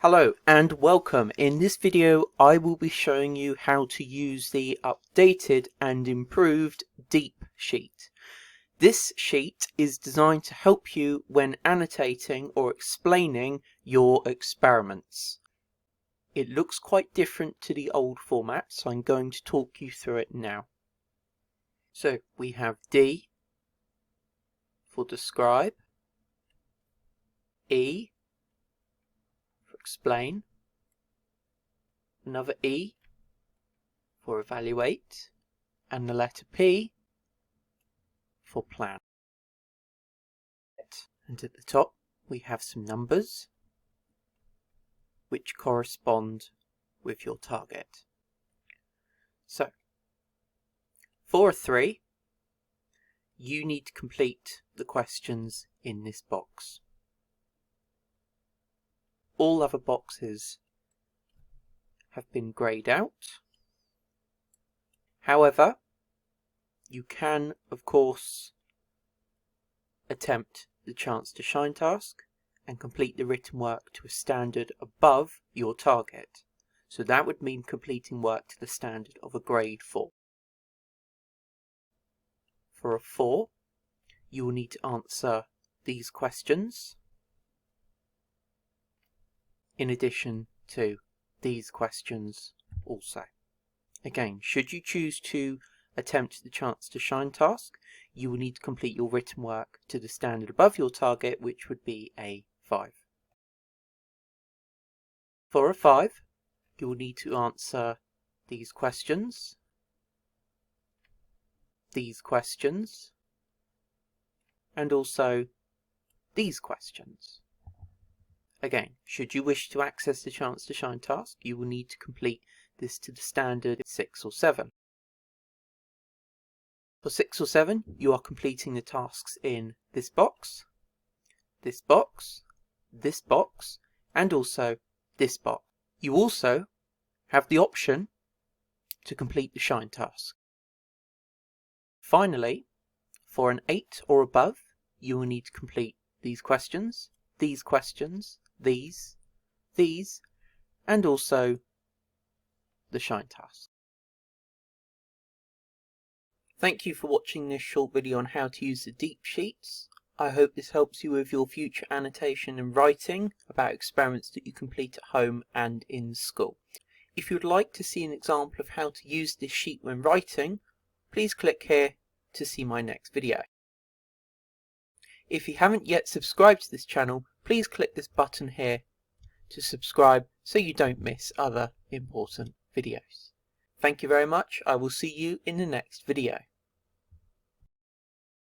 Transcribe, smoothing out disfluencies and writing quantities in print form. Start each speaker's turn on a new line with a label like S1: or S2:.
S1: Hello and welcome. In this video I will be showing you how to use the updated and improved Deep Sheet. This sheet is designed to help you when annotating or explaining your experiments. It looks quite different to the old format, so I'm going to talk you through it now. So we have D for describe, E for explain, another E for evaluate, and the letter P for plan. And at the top we have some numbers which correspond with your target. So for a 3, you need to complete the questions in this box. All other boxes have been greyed out. However, you can, of course, attempt the Chance to Shine task and complete the written work to a standard above your target. So that would mean completing work to the standard of a grade 4. For a 4, you will need to answer these questions in addition to these questions also. Again, should you choose to attempt the Chance to Shine task, you will need to complete your written work to the standard above your target, which would be a 5. For a 5, you will need to answer these questions, and also these questions. Again, should you wish to access the Chance to Shine task, you will need to complete this to the standard 6 or 7. For 6 or 7, you are completing the tasks in this box, this box, this box, and also this box. You also have the option to complete the Shine task. Finally, for an 8 or above, you will need to complete these questions, these, and also the Shine task. Thank you for watching this short video on how to use the Deep Sheets. I hope this helps you with your future annotation and writing about experiments that you complete at home and in school. If you would like to see an example of how to use this sheet when writing, please click here to see my next video. If you haven't yet subscribed to this channel, please click this button here to subscribe so you don't miss other important videos. Thank you very much. I will see you in the next video.